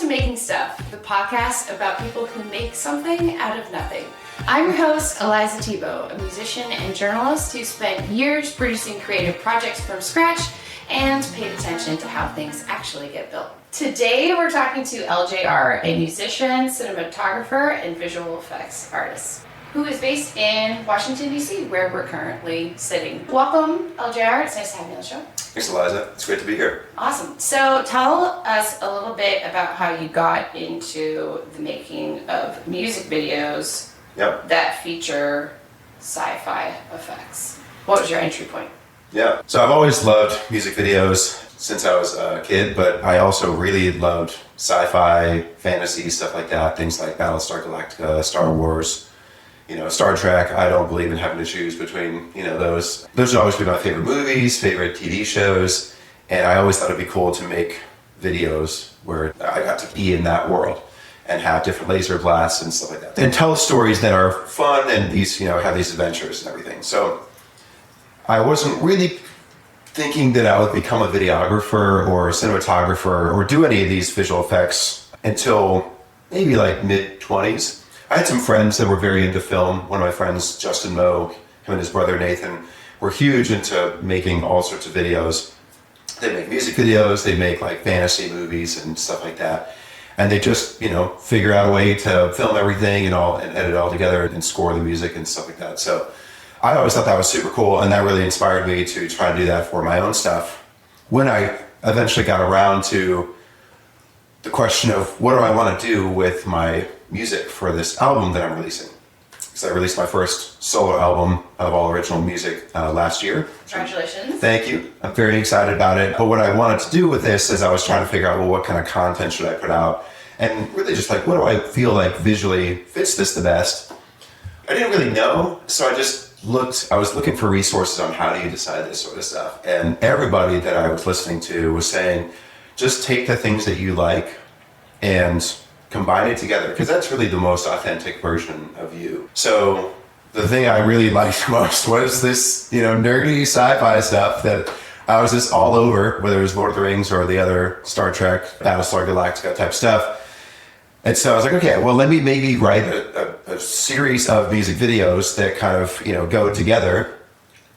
to Making Stuff, the podcast about people who make something out of nothing. I'm your host, Eliza Tebow, a musician and journalist who spent years producing creative projects from scratch and paid attention to how things actually get built. Today we're talking to LJR, a musician, cinematographer, and visual effects artist, who is based in Washington, D.C., where we're currently sitting. Welcome, LJR. It's nice to have you on the show. Thanks, Eliza. It's great to be here. Awesome. So tell us a little bit about how you got into the making of music videos that feature sci-fi effects. What was your entry point? Yeah. So I've always loved music videos since I was a kid, but I also really loved sci-fi, fantasy, stuff like that. Things like Battlestar Galactica, Star Wars, Star Trek. I don't believe in having to choose between, those. Those have always been my favorite movies, favorite TV shows, and I always thought it'd be cool to make videos where I got to be in that world and have different laser blasts and stuff like that. And tell stories that are fun and these, have these adventures and everything. So I wasn't really thinking that I would become a videographer or a cinematographer or do any of these visual effects until maybe like mid-20s. I had some friends that were very into film. One of my friends, Justin Moe, him and his brother Nathan, were huge into making all sorts of videos. They make music videos, they make like fantasy movies and stuff like that. And they just, figure out a way to film everything and edit it all together and score the music and stuff like that. So I always thought that was super cool, and that really inspired me to try to do that for my own stuff. When I eventually got around to the question of what do I want to do with my music for this album that I'm releasing. Because I released my first solo album of all original music last year. Congratulations. Thank you. I'm very excited about it. But what I wanted to do with this is I was trying to figure out, what kind of content should I put out? And really just like, what do I feel like visually fits this the best? I didn't really know, so I was looking for resources on how do you decide this sort of stuff. And everybody that I was listening to was saying, just take the things that you like and combine it together, because that's really the most authentic version of you. So the thing I really liked most was this, nerdy sci-fi stuff that I was just all over, whether it was Lord of the Rings or the other Star Trek, Battlestar Galactica type stuff. And so I was like, okay, well, let me maybe write a series of music videos that kind of, go together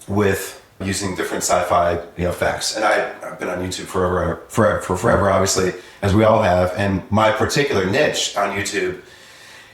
with using different sci-fi effects. And I've been on YouTube for forever, obviously, as we all have. And my particular niche on YouTube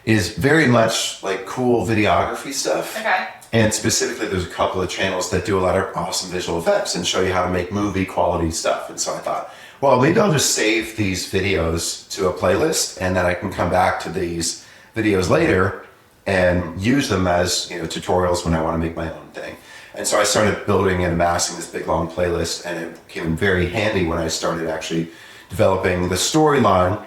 is very much like cool videography stuff. Okay. And specifically, there's a couple of channels that do a lot of awesome visual effects and show you how to make movie quality stuff. And so I thought, well, maybe I'll just save these videos to a playlist, and then I can come back to these videos later and use them as tutorials when I want to make my own thing. And so I started building and amassing this big long playlist, and it came very handy when I started actually developing the storyline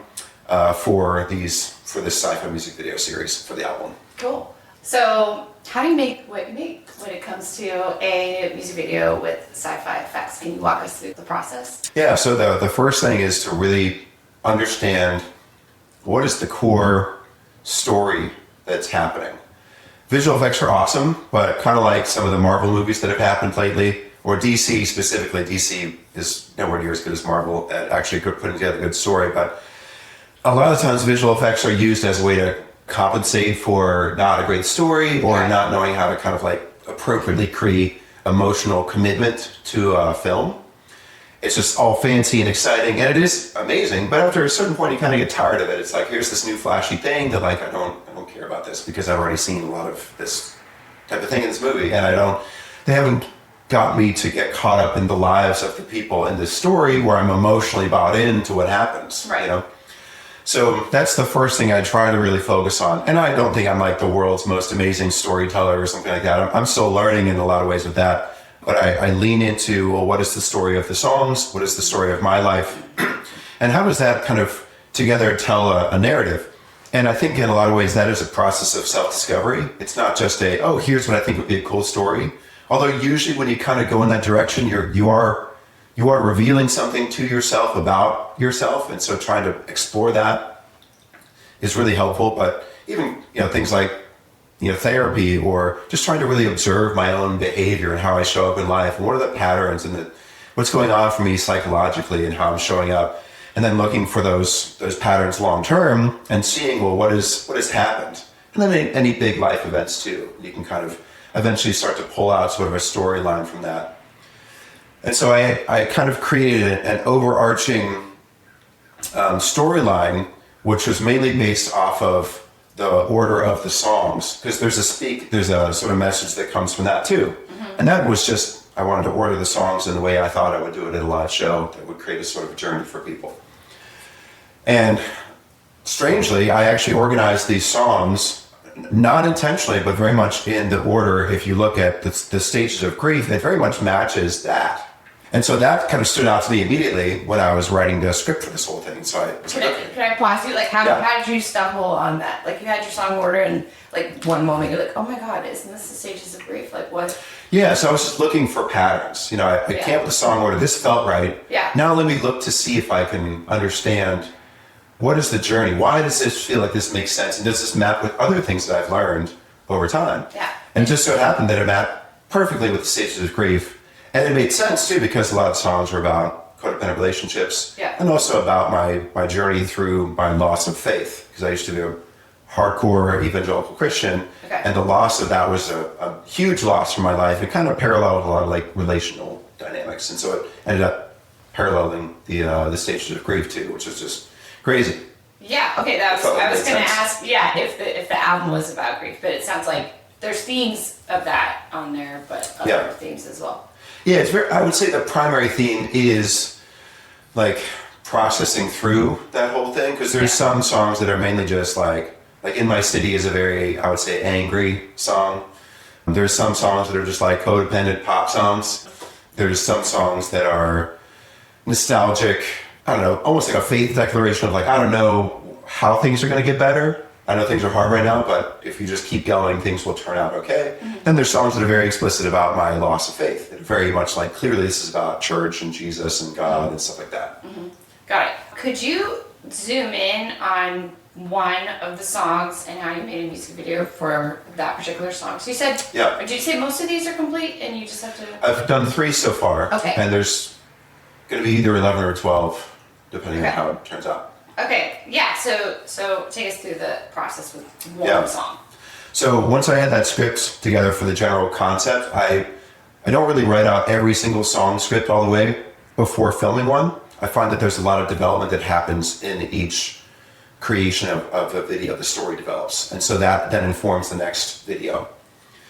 for this sci-fi music video series for the album. Cool. So how do you make what you make when it comes to a music video with sci-fi effects? Can you walk us through the process? Yeah, so the first thing is to really understand what is the core story that's happening. Visual effects are awesome, but kind of like some of the Marvel movies that have happened lately, or DC specifically. DC is nowhere near as good as Marvel at actually putting together a good story, but a lot of times visual effects are used as a way to compensate for not a great story or not knowing how to kind of like appropriately create emotional commitment to a film. It's just all fancy and exciting, and it is amazing, but after a certain point you kind of get tired of it. It's like, here's this new flashy thing that like I don't care about this because I've already seen a lot of this type of thing in this movie, and they haven't got me to get caught up in the lives of the people in this story where I'm emotionally bought into what happens. Right. So that's the first thing I try to really focus on. And I don't think I'm like the world's most amazing storyteller or something like that. I'm still learning in a lot of ways with that. But I lean into, well, what is the story of the songs? What is the story of my life? And how does that kind of together tell a narrative? And I think in a lot of ways that is a process of self-discovery. It's not just here's what I think would be a cool story. Although usually when you kind of go in that direction, you are revealing something to yourself about yourself. And so trying to explore that is really helpful. But even, things like, therapy, or just trying to really observe my own behavior and how I show up in life, and what are the patterns and what's going on for me psychologically and how I'm showing up. and then looking for those patterns long term and seeing, well, what has happened, and then any big life events too. You can kind of eventually start to pull out sort of a storyline from that. And so I kind of created an overarching storyline, which was mainly based off of the order of the songs, because there's a sort of message that comes from that too. And that was just, I wanted to order the songs in the way I thought I would do it at a live show that would create a sort of journey for people. And strangely, I actually organized these songs, not intentionally, but very much in the order. If you look at the stages of grief, it very much matches that. And so that kind of stood out to me immediately when I was writing the script for this whole thing. So I was Can I pause you? Like, how did you stumble on that? Like, you had your song order, and like one moment you're like, oh my God, isn't this the stages of grief? Like, what? Yeah, so I was just looking for patterns. You know, I came up with the song order. This felt right. Yeah. Now let me look to see if I can understand what is the journey. Why does this feel like this makes sense? And does this map with other things that I've learned over time? Yeah. And it just so happened that it mapped perfectly with the stages of grief. And it made sense too, because a lot of songs are about codependent relationships, and also about my journey through my loss of faith, because I used to be a hardcore evangelical Christian, and the loss of that was a huge loss for my life. It kind of paralleled a lot of like relational dynamics, and so it ended up paralleling the stages of grief too, which was just crazy. Yeah. Okay. I was going to ask. Yeah, if the album was about grief, but it sounds like there's themes of that on there, but other themes as well. Yeah, I would say the primary theme is like processing through that whole thing, because there's some songs that are mainly just like In My City is a very, I would say, angry song. There's some songs that are just like codependent pop songs. There's some songs that are nostalgic, I don't know, almost like a faith declaration of like, I don't know how things are going to get better. I know things are hard right now, but if you just keep going, things will turn out okay. Then there's songs that are very explicit about my loss of faith. That are very much like, clearly this is about church and Jesus and God and stuff like that. Got it. Could you zoom in on one of the songs and how you made a music video for that particular song? So you said, did you say most of these are complete and you just have to... I've done 3 so far. Okay. And there's going to be either 11 or 12, depending on how it turns out. Okay, yeah, so take us through the process with one song. So once I had that script together for the general concept, I don't really write out every single song script all the way before filming one. I find that there's a lot of development that happens in each creation of a video. The story develops, and so that then informs the next video.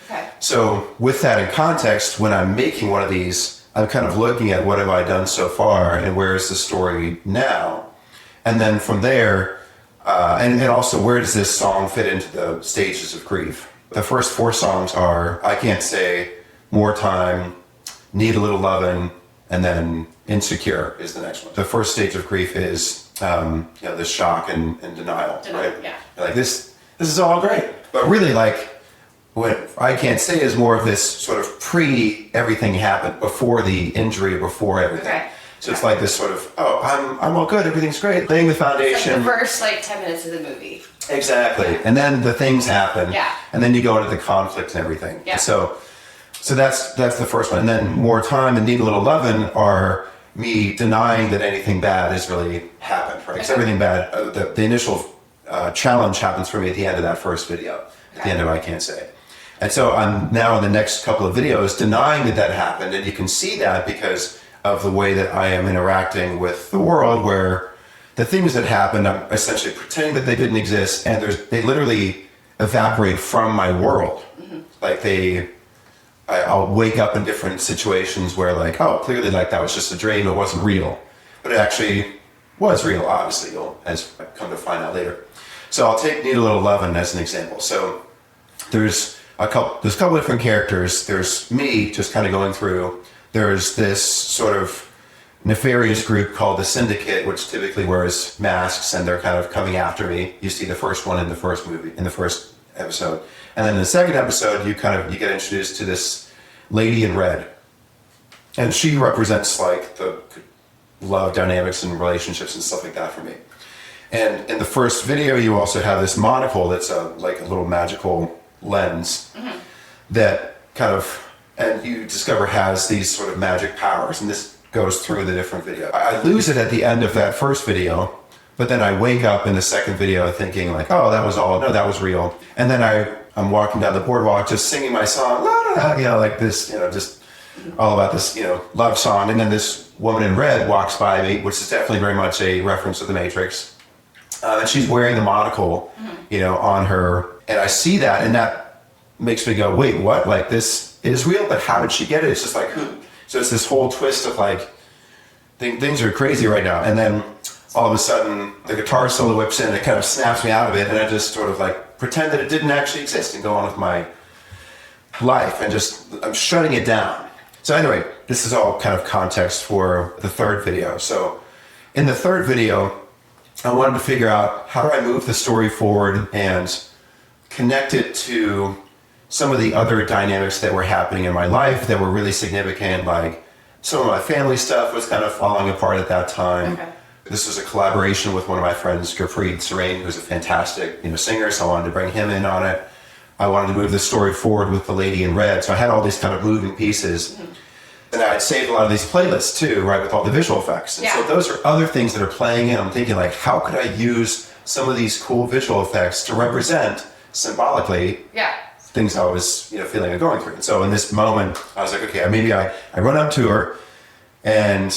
Okay. So with that in context, when I'm making one of these, I'm kind of looking at what have I done so far and where is the story now? And then from there, and also where does this song fit into the stages of grief? The first 4 songs are I Can't Say, More Time, Need a Little Lovin', and then Insecure is the next one. The first stage of grief is the shock and denial, right? Yeah. Like this is all great. But really, like, what I Can't Say is more of this sort of pre-everything happened, before the injury, before everything. Okay. So it's like this sort of, I'm all good, everything's great, laying the foundation. It's like the first 10 minutes of the movie. Exactly. And then the things happen. Yeah. And then you go into the conflict and everything. Yeah. So that's the first one. And then More Time and Need a Little Lovin' are me denying that anything bad has really happened, right? Because everything bad, the initial challenge happens for me at the end of that first video, at the end of I Can't Say. And so I'm now in the next couple of videos denying that happened. And you can see that because of the way that I am interacting with the world, where the things that happened, I'm essentially pretending that they didn't exist, and they literally evaporate from my world. Like I'll wake up in different situations where like, clearly like that was just a dream, it wasn't real. But it actually was real, obviously, as I come to find out later. So I'll take Need a Little Lovin' as an example. So there's a couple different characters. There's me just kind of going through. There's this sort of nefarious group called the Syndicate, which typically wears masks, and they're kind of coming after me. You see the first one in the first episode. And then in the second episode, you get introduced to this lady in red. And she represents like the love dynamics and relationships and stuff like that for me. And in the first video, you also have this monocle that's like a little magical lens that kind of, and you discover has these sort of magic powers. And this goes through the different videos. I lose it at the end of that first video, but then I wake up in the second video thinking like, oh, that was all, no, that was real. And then I'm walking down the boardwalk just singing my song, la, la, la, like this, just all about this, love song. And then this woman in red walks by me, which is definitely very much a reference to The Matrix. And she's wearing the monocle, on her. And I see that, and that makes me go, wait, what? Like, this is real, but how did she get it? It's just like, who? So it's this whole twist of like, things are crazy right now. And then all of a sudden, the guitar solo whips in, and it kind of snaps me out of it, and I just sort of like pretend that it didn't actually exist and go on with my life, and I'm shutting it down. So anyway, this is all kind of context for the third video. So in the third video, I wanted to figure out how do I move the story forward and connect it to some of the other dynamics that were happening in my life that were really significant, like some of my family stuff was kind of falling apart at that time. Okay. This was a collaboration with one of my friends, Gurpreet Sarain, who's a fantastic singer, so I wanted to bring him in on it. I wanted to move the story forward with the lady in red, so I had all these kind of moving pieces. Mm-hmm. And I had saved a lot of these playlists too, right, with all the visual effects. And so those are other things that are playing in. I'm thinking like, how could I use some of these cool visual effects to represent symbolically things I was, feeling and going through. And so in this moment, I was like, okay, maybe I run up to her, and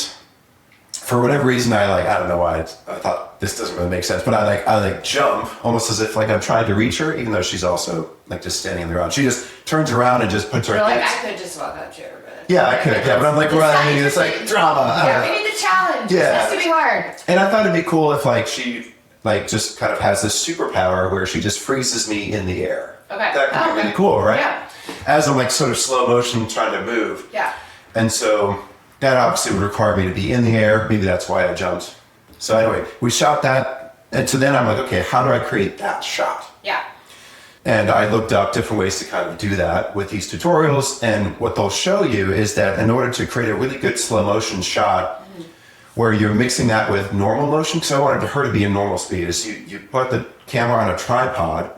for whatever reason, I don't know why I thought this doesn't really make sense, but I jump almost as if like I'm trying to reach her, even though she's also like just standing on the ground. She just turns around and just puts her hands. I could just walk up to her. Yeah, I could, but I'm like running, it's like drama. Yeah, we need the challenge. Yeah. It has to be hard. And I thought it'd be cool if like she just kind of has this superpower where she just freezes me in the air. Okay. That could be really cool, right? Yeah. As I'm like sort of slow motion trying to move. Yeah. And so that obviously would require me to be in the air. Maybe that's why I jumped. So anyway, we shot that. And so then I'm like, okay, how do I create that shot? Yeah. And I looked up different ways to kind of do that with these tutorials. And what they'll show you is that in order to create a really good slow motion shot, where you're mixing that with normal motion, because I wanted her to be in normal speed, is you put the camera on a tripod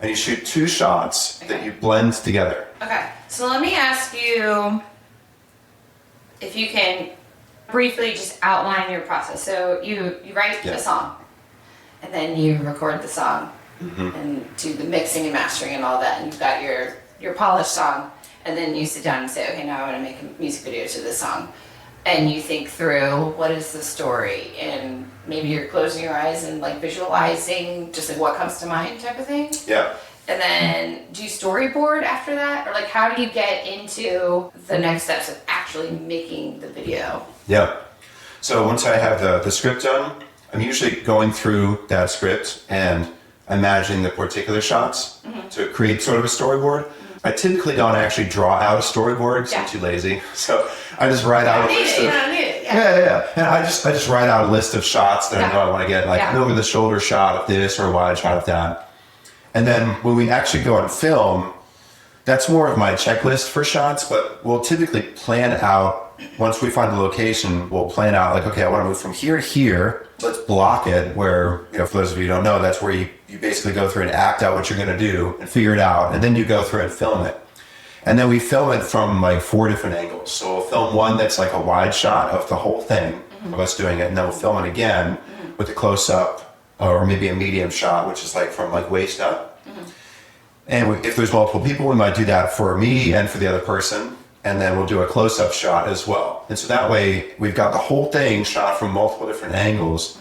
and you shoot two shots that you blend together. Okay, so let me ask you if you can briefly just outline your process. So you write a song, and then you record the song. And do the mixing and mastering and all that, and you've got your polished song, and then you sit down and say, okay, now I want to make a music video to this song, and you think through what is the story, and maybe you're closing your eyes and like visualizing just like what comes to mind type of thing. Yeah. And then do you storyboard after that, or like how do you get into the next steps of actually making the video? Yeah. So once I have the script done, I'm usually going through that script and imagining the particular shots to create sort of a storyboard. I typically don't actually draw out a storyboard because I'm too lazy. So I just write out a list of... Yeah. And I just write out a list of shots that I know I want to get, like an over-the-shoulder shot of this or a wide shot of that. And then when we actually go and film, that's more of my checklist for shots, but we'll typically plan out, once we find the location, we'll plan out like, okay, I want to move from here to here. Let's block it where, for those of you who don't know, that's where you basically go through and act out what you're going to do and figure it out. And then you go through and film it. And then we film it from like 4 different angles. So we'll film one that's like a wide shot of the whole thing of us doing it. And then we'll film it again with a close up or maybe a medium shot, which is like from like waist up. And if there's multiple people, we might do that for me and for the other person. And then we'll do a close-up shot as well. And so that way, we've got the whole thing shot from multiple different angles.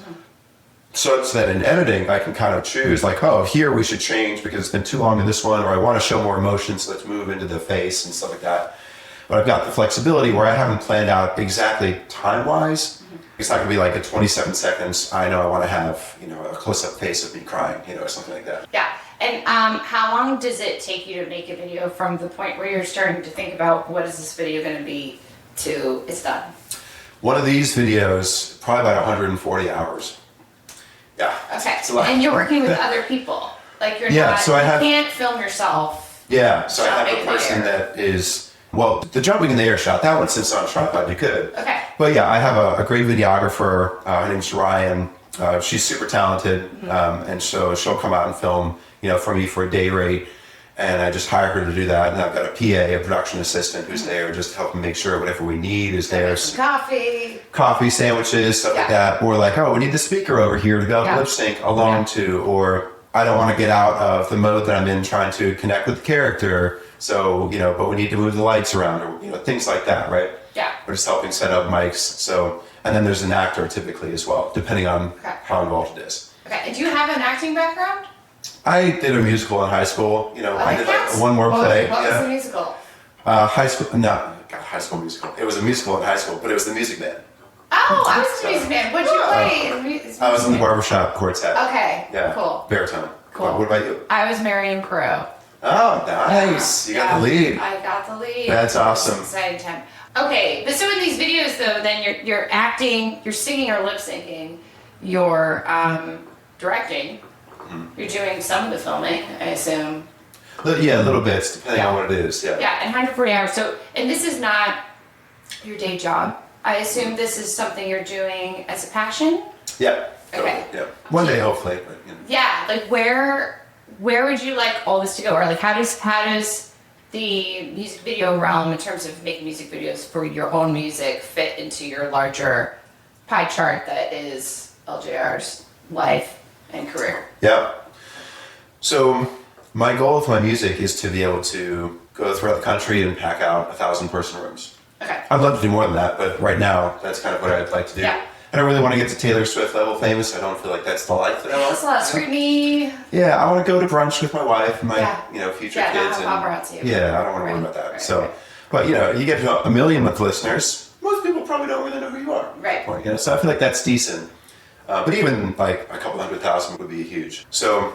So it's that in editing, I can kind of choose, like, oh, here we should change because it's been too long in this one, or I want to show more emotion, so let's move into the face and stuff like that. But I've got the flexibility where I haven't planned out exactly time-wise. It's not going to be like at 27 seconds, I know I want to have, a close-up face of me crying, or something like that. Yeah. And how long does it take you to make a video from the point where you're starting to think about what is this video going to be to it's done? One of these videos, probably about 140 hours. Yeah. Okay. And you're working with other people. Like you're not, so you can't film yourself. Yeah. So I have a person that is, well, the jumping in the air shot, that one sits on a tripod, you could. Okay. But yeah, I have a great videographer. Her name's Ryan. She's super talented. And so she'll come out and film, for me for a day rate. and I just hire her to do that. And I've got a PA, a production assistant, who's there just helping make sure whatever we need is there. Coffee, sandwiches, stuff like that. Or like, oh, we need the speaker over here to be able to lip sync along to, or I don't want to get out of the mode that I'm in trying to connect with the character. So, but we need to move the lights around, or, things like that, right? Yeah. We're just helping set up mics. So, and then there's an actor typically as well, depending on how involved it is. Okay. And do you have an acting background? I did a musical in high school. I did like one more play. What was the musical? High school musical. It was a musical in high school, but it was the Music Man. Oh, I was the Music Man. What'd you play? I was in the barbershop quartet. Okay. Yeah. Cool. Baritone. Cool. What about you? I was Marion Crowe. Oh, nice. You got the lead. I got the lead. That's awesome. Exciting time. Okay, but so in these videos though, then you're acting, you're singing or lip syncing, you're directing, you're doing some of the filming, I assume. Yeah, little bits, depending on what it is. Yeah. Yeah, and 140 hours. So, and this is not your day job. I assume this is something you're doing as a passion. Yeah. Okay. Yeah. One day, hopefully. But, Yeah, like where would you like all this to go, or like how does the music video realm in terms of making music videos for your own music fit into your larger pie chart that is LJR's life and career? Yeah. So my goal with my music is to be able to go throughout the country and pack out 1,000-person rooms. Okay. I'd love to do more than that, but right now that's kind of what I'd like to do. Yeah. I don't really want to get to Taylor Swift level famous. I don't feel like that's the life that I want. That's a lot of scrutiny. Yeah, I want to go to brunch with my wife and my future kids. Not paparazzi. Yeah, I don't want to worry about that. Right, so, but you get to 1 million with listeners. Most people probably don't really know who you are. Right. So I feel like that's decent. But even like a couple 100,000 would be huge. So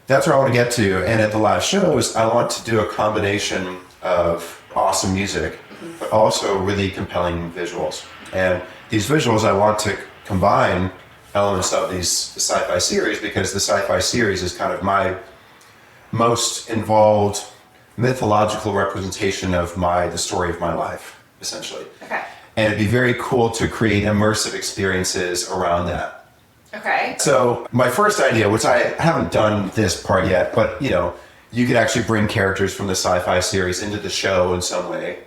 that's where I want to get to. And at the live shows, I want to do a combination of awesome music, but also really compelling visuals. And these visuals, I want to combine elements of the Sci-Fi series, because the Sci-Fi series is kind of my most involved mythological representation of the story of my life, essentially. Okay. And it'd be very cool to create immersive experiences around that. Okay. So my first idea, which I haven't done this part yet, but you could actually bring characters from the Sci-Fi series into the show in some way.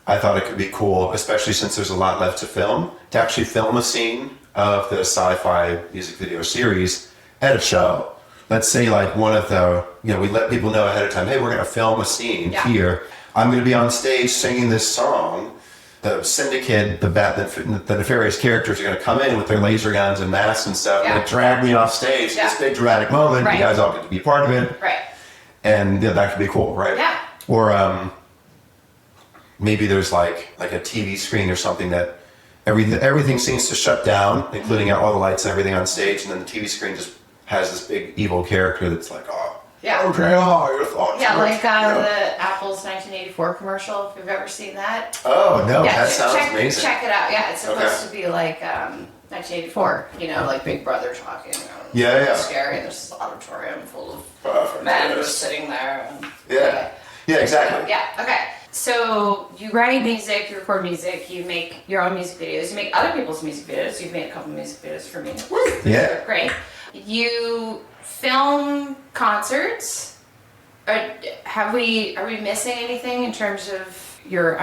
I thought it could be cool, especially since there's a lot left to film, to actually film a scene of the Sci-Fi music video series at a show. Let's say like one of the, we let people know ahead of time, hey, we're going to film a scene here. I'm going to be on stage singing this song. The syndicate, the nefarious characters are going to come in with their laser guns and masks and stuff and drag me off stage. This big dramatic moment. You guys all get to be part of it. Right. And that could be cool, right? Yeah. Or maybe there's like a TV screen or something that everything seems to shut down, including all the lights and everything on stage, and then the TV screen just has this big evil character that's like, okay, your thoughts. Yeah, like the Apple's 1984 commercial, if you've ever seen that. Oh, no, that sounds amazing. Check it out. Yeah, it's supposed to be like 1984, like Big Brother talking. Yeah. Scary, and there's this auditorium full of men just sitting there. Yeah, exactly. Yeah, okay. So you write music, you record music, you make your own music videos, you make other people's music videos. You've made a couple music videos for me. Yeah. Great. You film concerts. Are we missing anything in terms of your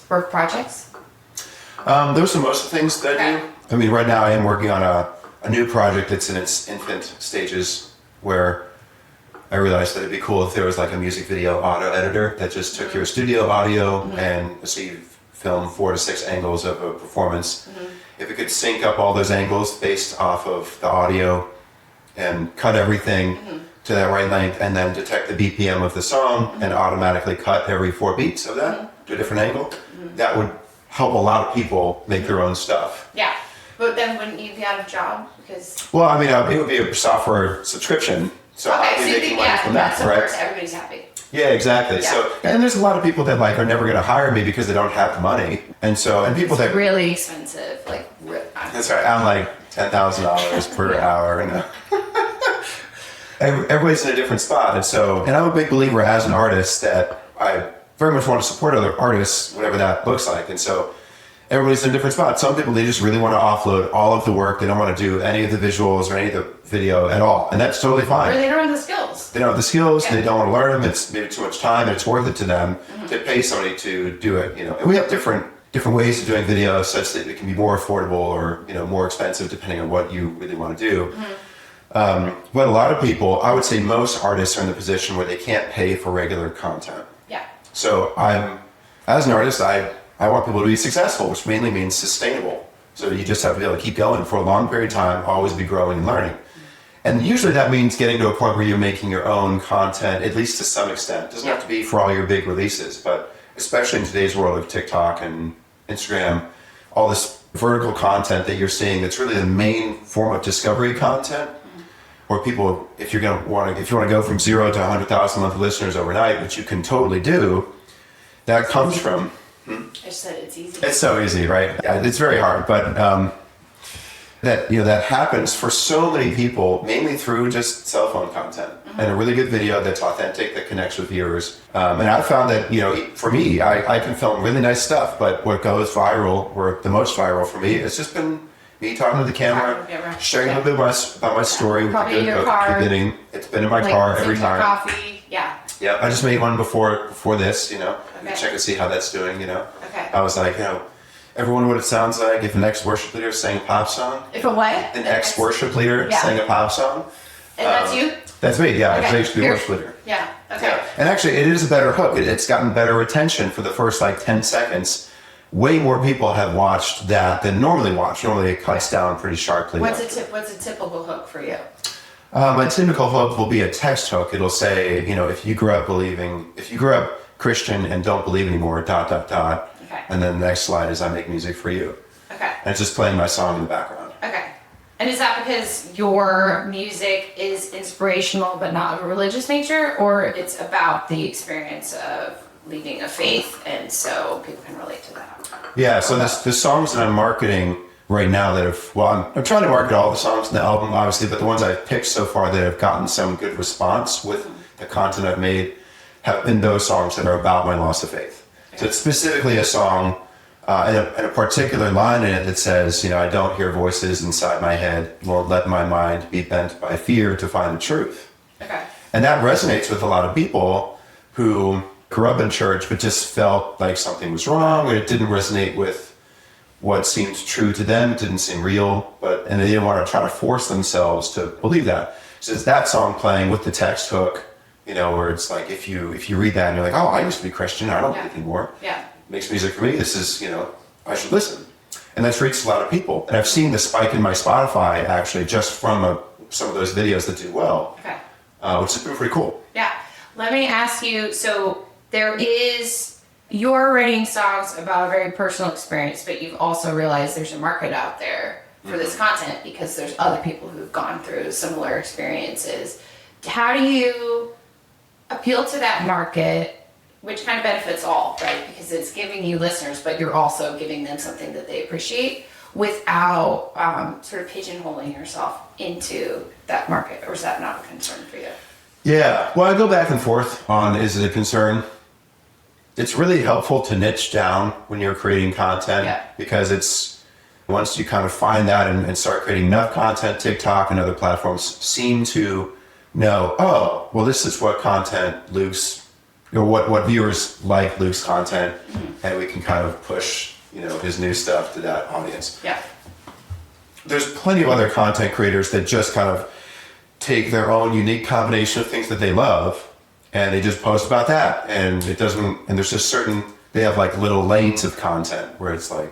work projects? Those are most of the things that I do. I mean, right now I am working on a new project that's in its infant stages, where I realized that it'd be cool if there was like a music video auto editor that just took your studio audio and so you film 4 to 6 angles of a performance. If it could sync up all those angles based off of the audio and cut everything to that right length, and then detect the BPM of the song and automatically cut every 4 beats of that to a different angle, that would help a lot of people make their own stuff. Yeah, but then wouldn't you be out of job? Because well, I mean, it would be a software subscription. So I'll be making money from that, right? Everybody's happy. Yeah, exactly. Yeah. So, and there's a lot of people that are never going to hire me because they don't have the money, and people that really expensive, that's right. I'm like $10,000 per hour, Everybody's in a different spot, and I'm a big believer as an artist that I very much want to support other artists, whatever that looks like, and so everybody's in a different spot. Some people, they just really want to offload all of the work. They don't want to do any of the visuals or any of the video at all. And that's totally fine. Or they don't have the skills. They don't have the skills. Yeah. They don't want to learn them. It's maybe too much time. And it's worth it to them to pay somebody to do it. And we have different ways of doing video such that it can be more affordable or, more expensive depending on what you really want to do. But a lot of people, I would say most artists are in the position where they can't pay for regular content. Yeah. So as an artist, I want people to be successful, which mainly means sustainable. So you just have to be able to keep going for a long period of time, always be growing and learning. And usually that means getting to a point where you're making your own content, at least to some extent. It doesn't have to be for all your big releases, but especially in today's world of TikTok and Instagram, all this vertical content that you're seeing, that's really the main form of discovery content. Where people, if you want to go from 0 to 100,000 monthly listeners overnight, which you can totally do, that comes from. I just said it's easy. It's so easy, right? Yeah, it's very hard, but that happens for so many people, mainly through just cell phone content and a really good video that's authentic, that connects with viewers. And I found that for me, I can film really nice stuff, but what goes viral, or the most viral for me, it's just been me talking to the camera, sharing a little bit about my story. Probably in your car. It's been in my car every time. Coffee, yeah. Yeah, I just made one before this, Okay. check and see how that's doing, Okay. I was like, everyone what it sounds like if an ex-worship leader sang a pop song. If a what? An ex-worship leader sang a pop song. And that's you? That's me, yeah. Okay. I used to be a worship leader. Yeah, okay. Yeah. And actually, it is a better hook. It's gotten better retention for the first 10 seconds. Way more people have watched that than normally watch. Normally it cuts down pretty sharply. What's a typical hook for you? A typical hook will be a text hook. It'll say, if you grew up Christian and don't believe anymore, ... Okay. And then the next slide is I make music for you. Okay. And it's just playing my song in the background. Okay. And is that because your music is inspirational but not of a religious nature, or it's about the experience of leading a faith, and so people can relate to that? Yeah, so the songs that I'm marketing right now I'm trying to market all the songs in the album, obviously, but the ones I've picked so far that have gotten some good response with the content I've made have been those songs that are about my loss of faith. Okay. So it's specifically a song and a particular line in it that says, I don't hear voices inside my head, won't let my mind be bent by fear to find the truth. Okay. And that resonates with a lot of people who grew up in church but just felt like something was wrong, or it didn't resonate with what seemed true to them, it didn't seem real, and they didn't want to try to force themselves to believe that. So it's that song playing with the text hook, where it's like if you read that and you're like, oh, I used to be Christian, I don't believe anymore. Yeah. Makes music for me. This is, I should listen. And that's reached a lot of people. And I've seen the spike in my Spotify actually just from some of those videos that do well. Okay. Which has been pretty cool. Yeah. Let me ask you, you're writing songs about a very personal experience, but you've also realized there's a market out there for this content because there's other people who've gone through similar experiences. How do you appeal to that market, which kind of benefits all, right? Because it's giving you listeners, but you're also giving them something that they appreciate without sort of pigeonholing yourself into that market, or is that not a concern for you? Yeah, well, I go back and forth on, is it a concern? It's really helpful to niche down when you're creating content because it's, once you kind of find that and start creating enough content, TikTok and other platforms seem to know, oh, well, this is what content Luke's, what viewers like Luke's content, and we can kind of push, his new stuff to that audience. Yeah. There's plenty of other content creators that just kind of take their own unique combination of things that they love and they just post about that, and there's just they have little lanes of content where it's I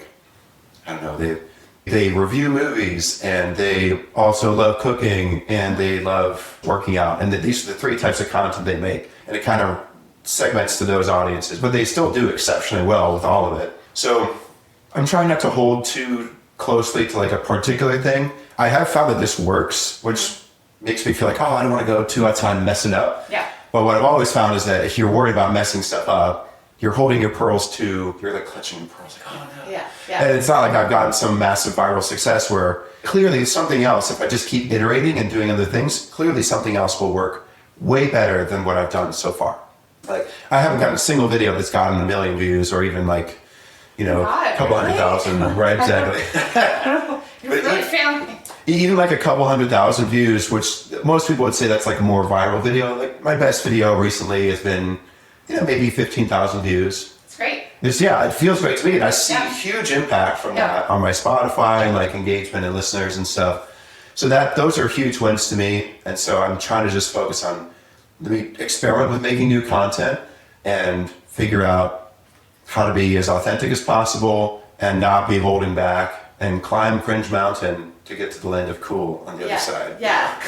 don't know, they review movies, and they also love cooking, and they love working out, and these are the three types of content they make, and it kind of segments to those audiences, but they still do exceptionally well with all of it. So I'm trying not to hold too closely to a particular thing. I have found that this works, which makes me feel I don't want to go too outside and mess it up. Yeah. But what I've always found is that if you're worried about messing stuff up, you're holding your pearls you're clutching your pearls oh no. Yeah. And it's not like I've gotten some massive viral success where clearly something else, if I just keep iterating and doing other things, clearly something else will work way better than what I've done so far. I haven't gotten a single video that's gotten 1 million views or even a couple hundred thousand, right? Exactly. You're really family. Even like a couple 100,000 views, which most people would say that's like a more viral video. Like my best video recently has been, maybe 15,000 views. It's great. It feels great to me. And I see a huge impact from that on my Spotify and like engagement and listeners and stuff. So those are huge wins to me. And so I'm trying to just focus on, experiment with making new content and figure out how to be as authentic as possible and not be holding back and climb Cringe Mountain to get to the land of cool on the other side. Yeah.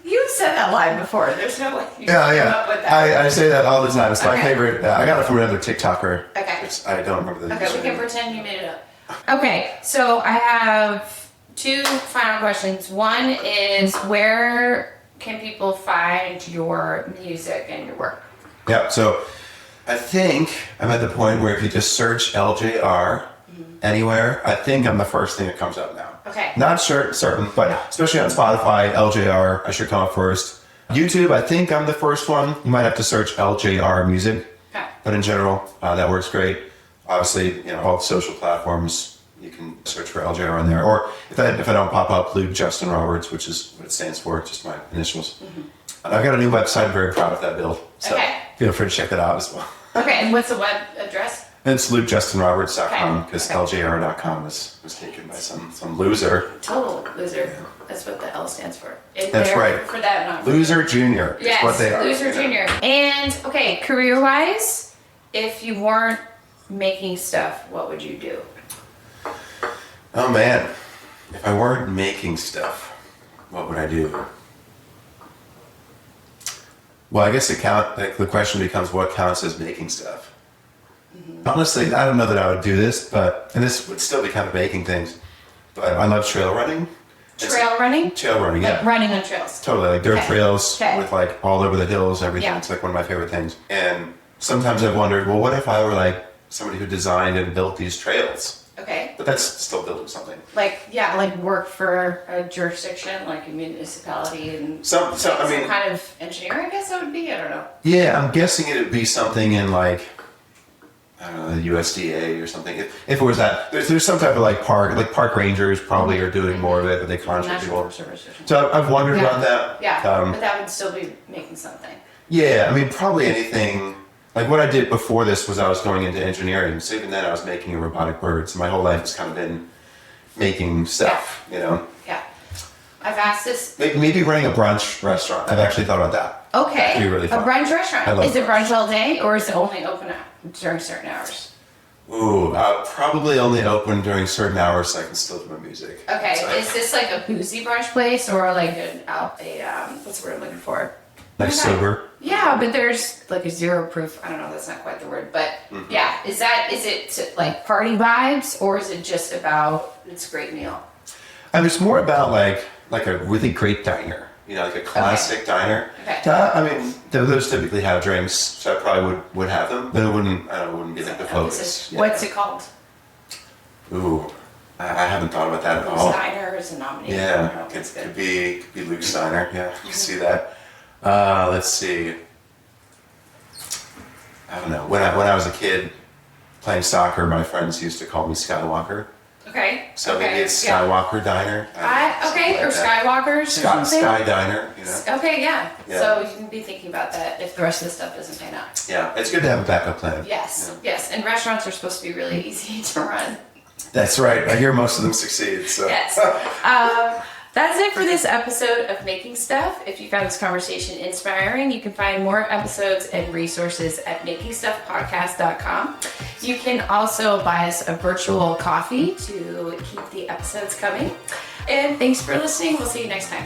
You've said that line before. There's no way you come up with that. I say that all the time. It's my favorite. I got it from another TikToker. Okay. I don't remember the Okay, we can pretend you made it up. Okay, so I have 2 final questions. One is, where can people find your music and your work? Yeah, so I think I'm at the point where if you just search LJR anywhere, I think I'm the first thing that comes up now. Okay. Not certain, but especially on Spotify, LJR, I should come up first. YouTube, I think I'm the first one. You might have to search LJR music. Okay. But in general, that works great. Obviously, all the social platforms, you can search for LJR on there. Or if I don't pop up, Luke Justin Roberts, which is what it stands for, just my initials. And I've got a new website. I'm very proud of that build. So feel free to check that out as well. Okay, and what's the web address? It's LukeJustinRoberts.com because LJR.com was taken by some loser. Total loser. That's what the L stands for. That's right. For that, not Loser Junior. Yes, what they are. Loser Junior. And okay, career-wise, if you weren't making stuff, what would you do? Oh man, if I weren't making stuff, what would I do? Well, I guess the question becomes, what counts as making stuff? Honestly, I don't know that I would do this, and this would still be kind of making things, but I love trail running. Trail running, yeah. Like running on trails. Totally, like dirt trails with like all over the hills, everything. Yeah. It's like one of my favorite things. And sometimes I've wondered, well, what if I were like somebody who designed and built these trails? Okay. But that's still building something. Like work for a jurisdiction, like a municipality, and some kind of engineer, I guess that would be. I don't know. Yeah, I'm guessing it would be something in like, I don't know, the USDA or something. If it was that, there's some type of park rangers probably are doing more of it, but they contract people. So I've wondered about that. Yeah, but that would still be making something. Yeah, I mean, probably anything. Like what I did before this was I was going into engineering. So even then I was making a robotic bird. So my whole life has kind of been making stuff, Yeah. I've asked this. Maybe running a brunch restaurant. I've actually thought about that. Okay. That'd be really fun. A brunch restaurant. Is it brunch all day or is it only open during certain hours? Ooh, probably only open during certain hours so I can still do my music. Okay. So is this like a boozy brunch place or like what's the word I'm looking for? Like sober? Yeah, but there's like a zero proof. I don't know. That's not quite the word, but yeah. Is it like party vibes or is it just about it's a great meal? And it's more about like a really great diner, like a classic diner. Okay. I mean, those typically have drinks, so I probably would have them, but it wouldn't be like the focus. What's it called? Ooh, I haven't thought about that at all. Luke's Diner is a nominee. Yeah, could be Luke's Diner. Yeah, you can see that. Let's see. I don't know. When I was a kid playing soccer, my friends used to call me Skywalker. Okay. So maybe it's Skywalker Diner. Or Skywalkers or something. Sky Diner, Okay, yeah. So you can be thinking about that if the rest of the stuff doesn't pan out. Yeah, it's good to have a backup plan. Yes, yes. And restaurants are supposed to be really easy to run. That's right. I hear most of them succeed. So. Yes. That's it for this episode of Making Stuff. If you found this conversation inspiring, you can find more episodes and resources at makingstuffpodcast.com. You can also buy us a virtual coffee to keep the episodes coming. And thanks for listening. We'll see you next time.